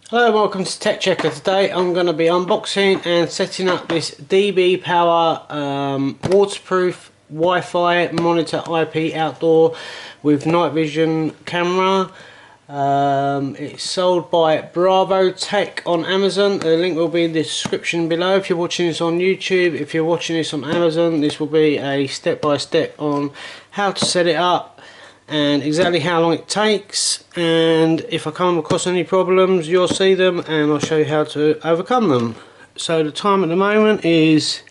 Hello and welcome to Tech Checker. Today I'm going to be unboxing and setting up this DB Power waterproof Wi-Fi monitor IP outdoor with night vision camera. It's sold by Bravo Tech on Amazon. The link will be in the description below if you're watching this on YouTube. If you're watching this on Amazon, this will be a step-by-step on how to set it up and exactly how long it takes, and if I come across any problems you'll see them and I'll show you how to overcome them. So the time at the moment is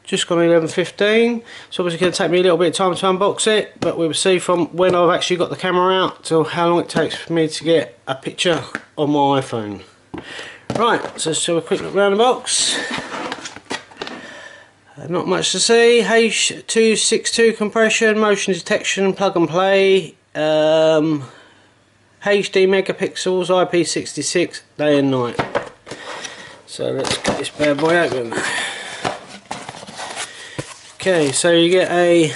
just gone 11:15, so obviously going to take me a little bit of time to unbox it, but we'll see from when I've actually got the camera out till how long it takes for me to get a picture on my iPhone. Right, so let's have a quick look around the box. Not much to see. H.262 compression, motion detection, plug and play, HD megapixels, IP66, day and night. So let's get this bad boy open. Okay, so you get a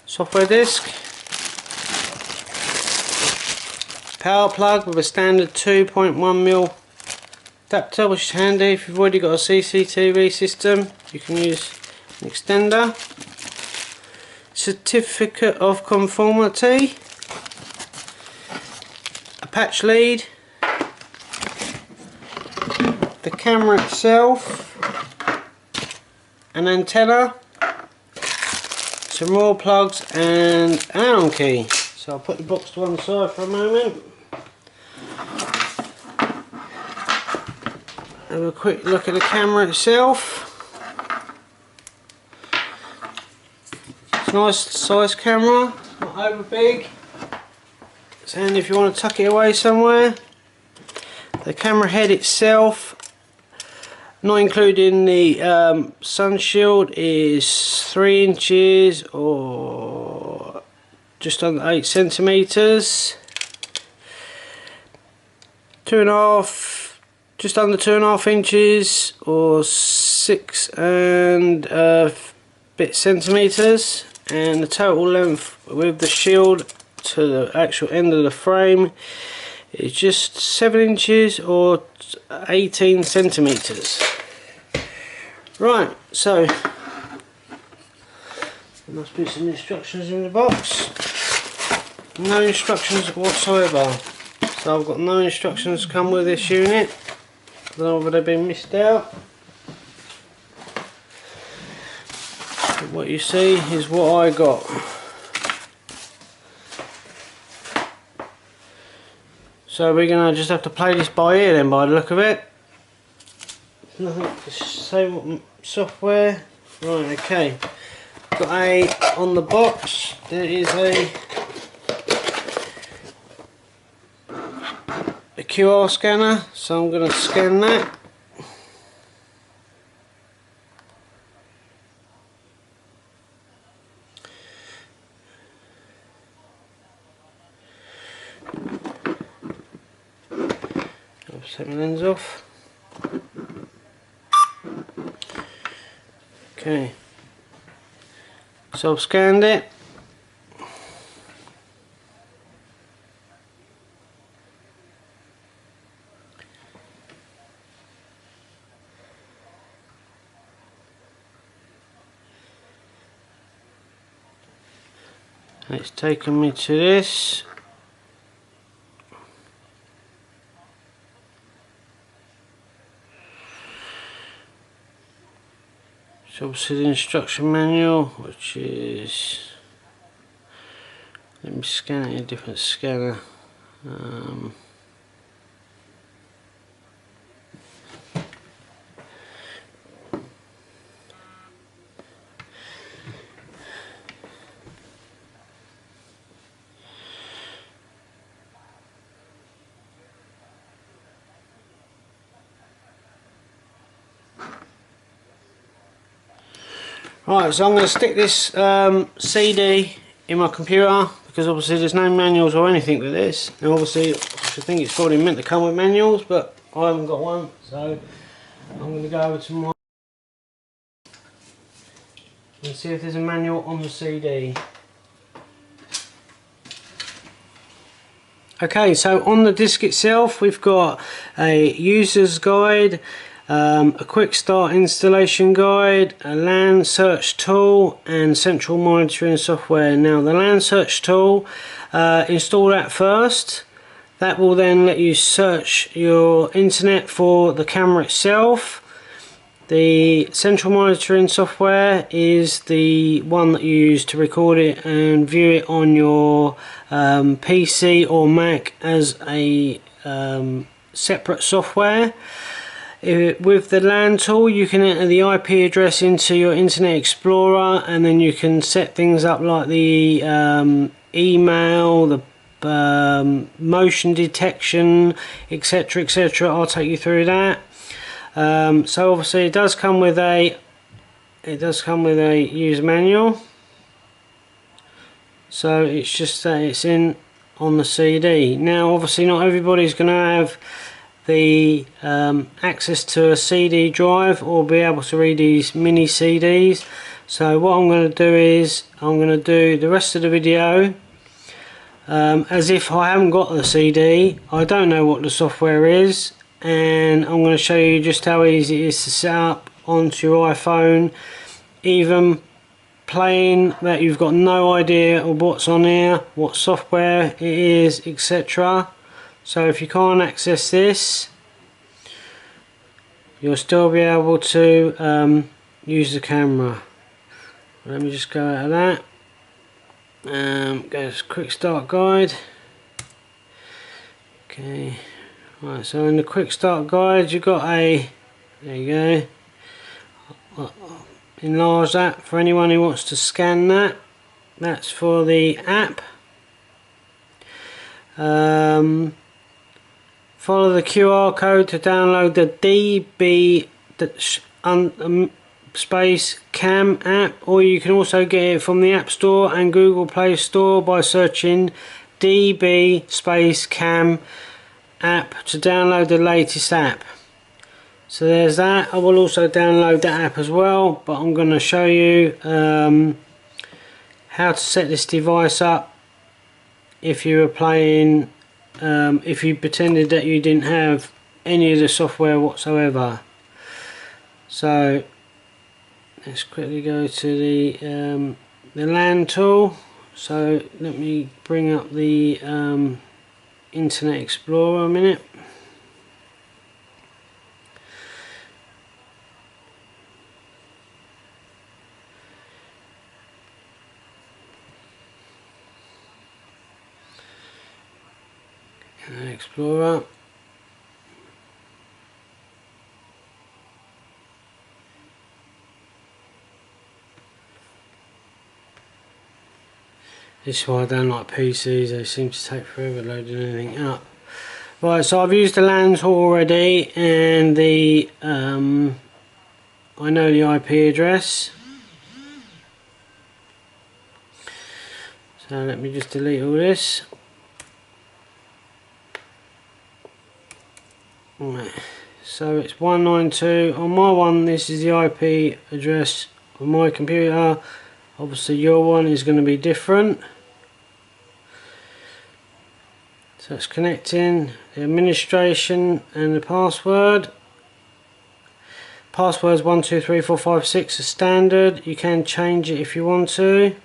software disc, power plug with a standard 2.1mm adapter, which is handy if you've already got a CCTV system. You can use an extender, certificate of conformity, a patch lead, the camera itself, an antenna, some raw plugs and an Allen key. So I'll put the box to one side for a moment. Have a quick look at the camera itself. It's a nice size camera, not over big. And if you want to tuck it away somewhere. The camera head itself, not including the sun shield, is 3 inches or just under 8 centimeters. 2.5, just under 2.5 inches or 6 and a bit centimeters, and the total length with the shield to the actual end of the frame is just 7 inches or 18 centimeters. Right, so there must be some instructions in the box. No instructions whatsoever. So I've got no instructions come with this unit. I don't know whether they've been missed out. But what you see is what I got. So we're going to just have to play this by ear then, by the look of it. Nothing to say what software. Right, okay. Got on the box, there is a QR scanner, so I'm going to scan that. I'll set my lens off. Okay, so I've scanned it. It's taken me to this. So obviously the instruction manual, which is, let me scan it in a different scanner. Right, so I'm going to stick this CD in my computer, because obviously there's no manuals or anything with this. And obviously I think it's probably meant to come with manuals, but I haven't got one, so I'm going to go over to my and see if there's a manual on the CD. Okay, so on the disc itself we've got a user's guide, a quick start installation guide, a LAN search tool and central monitoring software. Now the LAN search tool, install that first. That will then let you search your internet for the camera itself. The central monitoring software is the one that you use to record it and view it on your PC or Mac as a separate software. With the LAN tool you can enter the IP address into your Internet Explorer, and then you can set things up like the email, the motion detection, etc, etc. I'll take you through that. So obviously it does come with a user manual, so it's just that it's in on the CD. Now obviously not everybody's going to have the access to a CD drive or be able to read these mini CDs, so what I'm going to do is I'm going to do the rest of the video as if I haven't got the CD. I don't know what the software is, and I'm going to show you just how easy it is to set up onto your iPhone, even playing that you've got no idea of what's on here, what software it is, etc. So if you can't access this, you'll still be able to use the camera. Let me just go out of that. Go to quick start guide. Okay. Right, so in the quick start guide you've got a, there you go, enlarge that for anyone who wants to scan that. That's for the app. Follow the QR code to download the DB space cam app, or you can also get it from the App Store and Google Play Store by searching DB space cam app to download the latest app. So there's that. I will also download that app as well, but I'm going to show you how to set this device up if you were playing, if you pretended that you didn't have any of the software whatsoever. So let's quickly go to the LAN tool. So let me bring up the Internet Explorer a minute. Internet Explorer. This is why I don't like PCs, they seem to take forever loading anything up. Right, so I've used the LAN tool already, and the I know the IP address. So let me just delete all this. Right, so it's 192 on my one. This is the IP address on my computer. Obviously your one is going to be different. So it's connecting the administration and the password. Password is 123456, a standard. You can change it if you want to.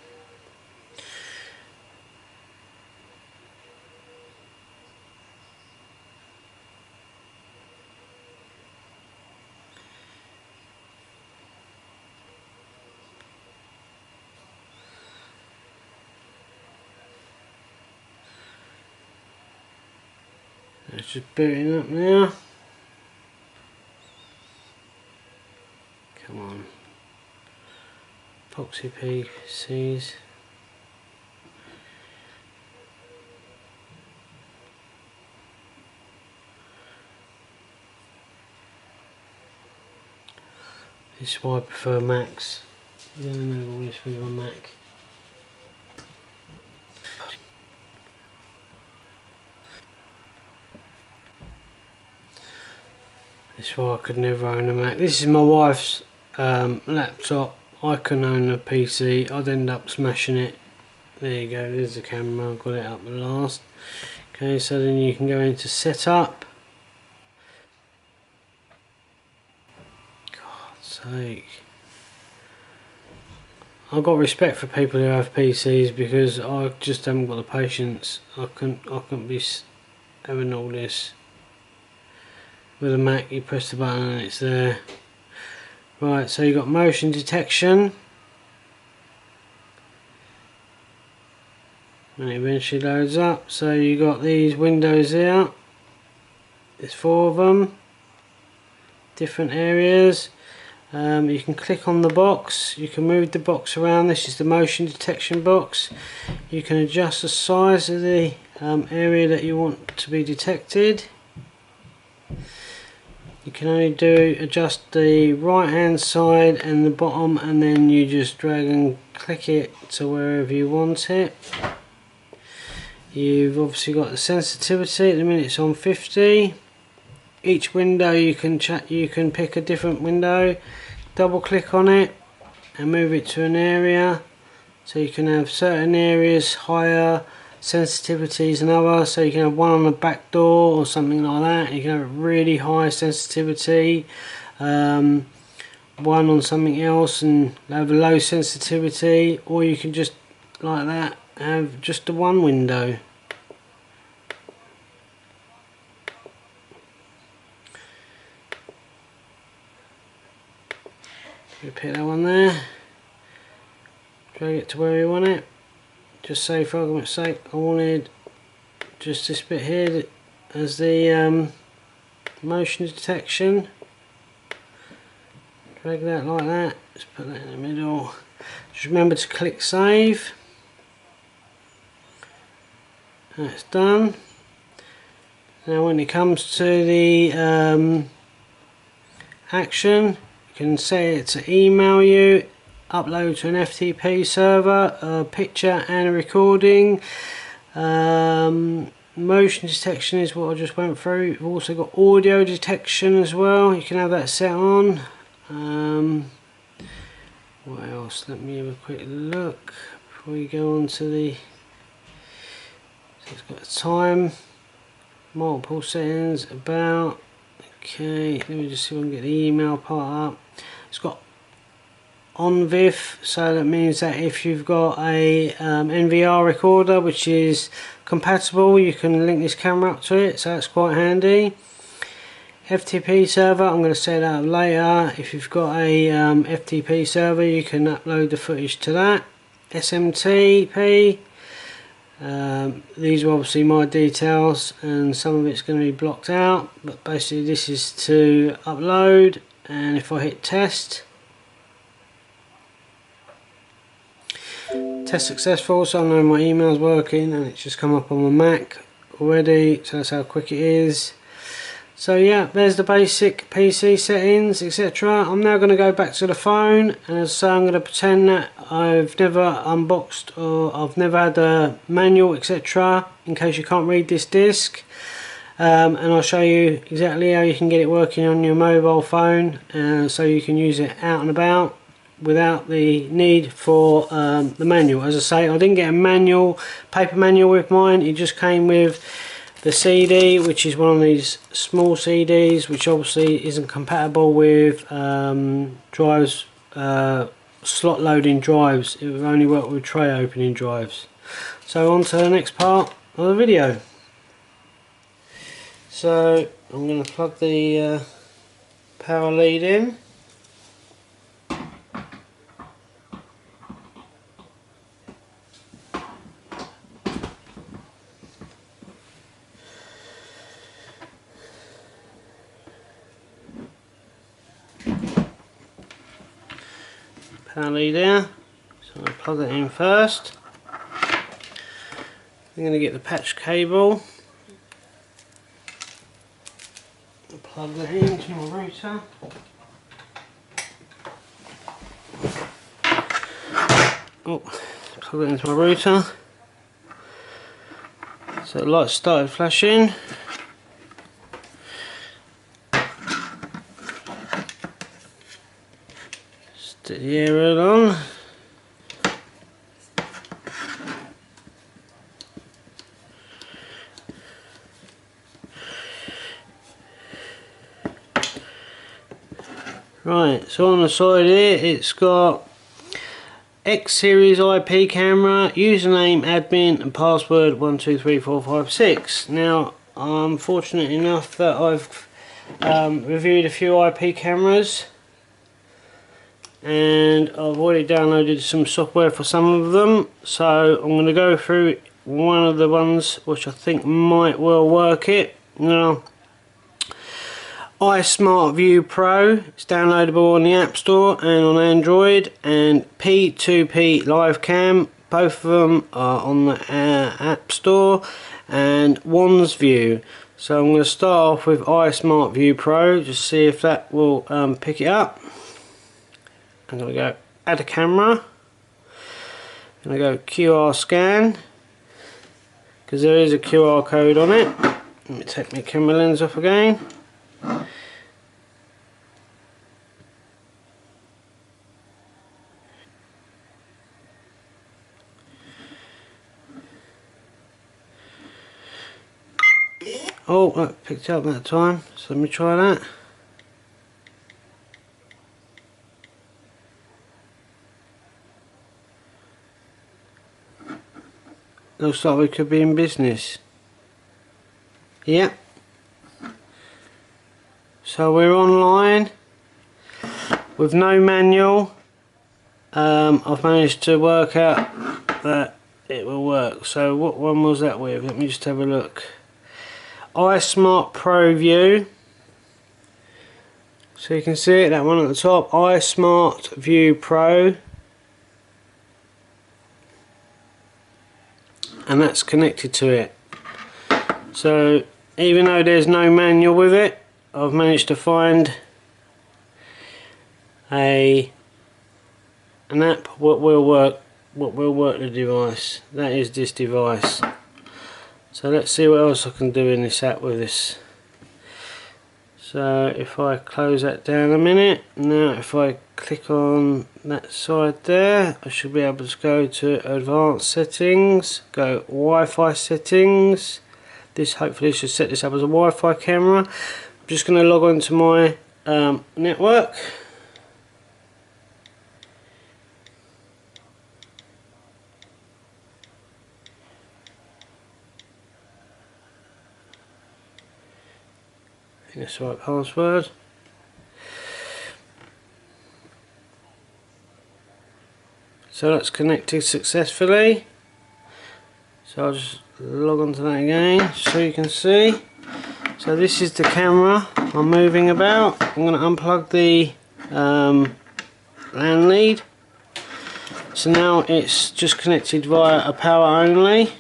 It's just booting up now. Come on. Epoxy PCs. This is why I prefer Macs. I'm going to move all this with my Mac. This is why I could never own a Mac. This is my wife's laptop. I can own a PC. I'd end up smashing it. There you go, there's the camera. I've got it up at last. Okay, so then you can go into setup. God's sake. I've got respect for people who have PCs because I just haven't got the patience. I couldn't be having all this. With a Mac you press the button and it's there. Right, so you've got motion detection. And it eventually loads up. So you got these windows here. There's 4 of them. Different areas. You can click on the box. You can move the box around. This is the motion detection box. You can adjust the size of the area that you want to be detected. You can only adjust the right hand side and the bottom, and then you just drag and click it to wherever you want it. You've obviously got the sensitivity. At the minute it's on 50. Each window you can pick a different window, double click on it and move it to an area, so you can have certain areas higher sensitivities than others. So you can have one on the back door or something like that. You can have really high sensitivity, one on something else and have a low sensitivity, or you can just like that have just the one window. You pick that one there, drag it to where you want it. Just say for argument's sake I wanted just this bit here as the motion detection. Drag that like that, just put that in the middle. Just remember to click save. That's done. Now when it comes to the action, you can set it to email you, upload to an FTP server, a picture and a recording. Motion detection is what I just went through. You've also got audio detection as well. You can have that set on. What else? Let me have a quick look before we go on to the... So it's got a time, multiple settings, about. Okay, let me just see if I can get the email part up. It's got OnVIF, so that means that if you've got a NVR recorder which is compatible, you can link this camera up to it, so that's quite handy. FTP server, I'm going to set that up later. If you've got a FTP server, you can upload the footage to that. SMTP, these are obviously my details and some of it's going to be blocked out, but basically this is to upload, and if I hit test, test successful, so I know my email's working and it's just come up on my Mac already, so that's how quick it is. So yeah, there's the basic PC settings, etc. I'm now going to go back to the phone, and as I say, I'm going to pretend that I've never unboxed or I've never had a manual, etc. in case you can't read this disc. And I'll show you exactly how you can get it working on your mobile phone, so you can use it out and about without the need for the manual. As I say, I didn't get a manual, paper manual with mine. It just came with the CD, which is one of these small CDs, which obviously isn't compatible with drives, slot loading drives. It will only work with tray opening drives. So on to the next part of the video. So I'm going to plug the power lead in. Power lead there, so I'll plug that in first. I'm going to get the patch cable, I'll plug that into my router. Oh, plug that into my router. So the lights started flashing. Stick the air on. Right, so on the side here it's got X series IP camera, username admin and password 123456. Now I'm fortunate enough that I've reviewed a few IP cameras and I've already downloaded some software for some of them, so I'm going to go through one of the ones which I think might well work it. Now, iSmartView Pro, it's downloadable on the App Store and on Android, and P2P Livecam, both of them are on the App Store, and OneView. So I'm going to start off with iSmartView Pro, just see if that will pick it up. I'm going to go add a camera, I'm going to go QR scan, because there is a QR code on it. Let me take my camera lens off again. Oh, that picked up that time, so let me try that. Looks like we could be in business. Yep. So we're online with no manual. I've managed to work out that it will work. So what one was that with? Let me just have a look. iSmart Pro View. So you can see it, that one at the top, iSmartView Pro. And that's connected to it. So even though there's no manual with it, I've managed to find an app what will work the device. That is this device. So let's see what else I can do in this app with this. So if I close that down a minute, now if I click on that side there, I should be able to go to advanced settings, go Wi-Fi settings. This hopefully should set this up as a Wi-Fi camera. I'm just going to log on to my network. I think that's the right password. So that's connected successfully. So I'll just log on to that again so you can see. So this is the camera I'm moving about. I'm going to unplug the LAN lead. So now it's just connected via a power only.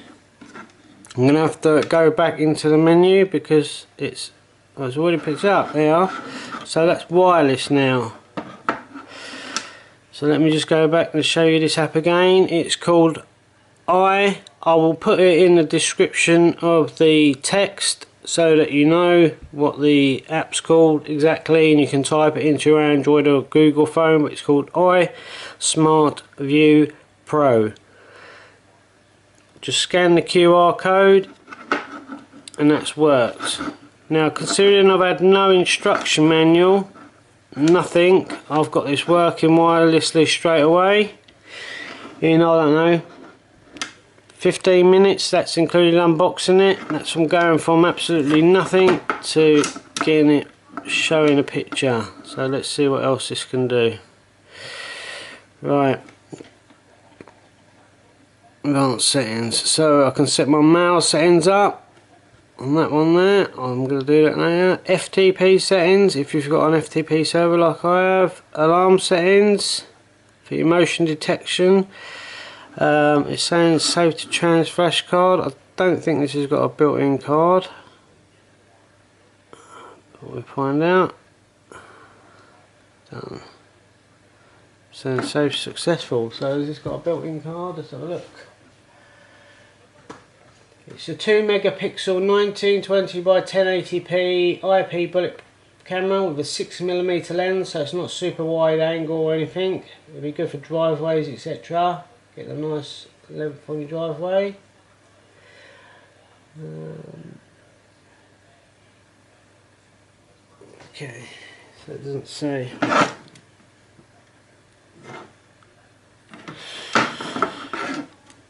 I'm going to have to go back into the menu because it's already picked up. There you are. So that's wireless now. So let me just go back and show you this app again. It's called I will put it in the description of the text so that you know what the app's called exactly, and you can type it into your Android or Google phone, but it's called iSmartView Pro. Just scan the QR code and that's worked. Now considering I've had no instruction manual, nothing, I've got this working wirelessly straight away in, I don't know, 15 minutes, that's included unboxing it. That's from going from absolutely nothing to getting it showing a picture. So let's see what else this can do. Right, advanced settings. So I can set my mouse settings up on that one there. I'm going to do that now. FTP settings, if you've got an FTP server like I have. Alarm settings for your motion detection. It's saying save to trans flash card. I don't think this has got a built-in card, but we'll find out. Done. Saying save successful. So has this got a built-in card? Let's have a look. It's a 2 megapixel 1920 by 1080p IP bullet camera with a 6mm lens, so it's not super wide angle or anything. It'll be good for driveways, etc. Get a nice length on your driveway. Okay, So it doesn't say.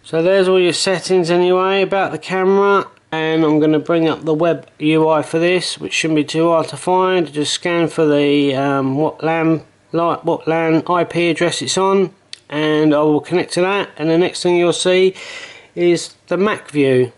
So there's all your settings anyway about the camera, and I'm going to bring up the web UI for this, which shouldn't be too hard to find. Just scan for the what LAN IP address it's on, and I will connect to that, and the next thing you'll see is the Mac view.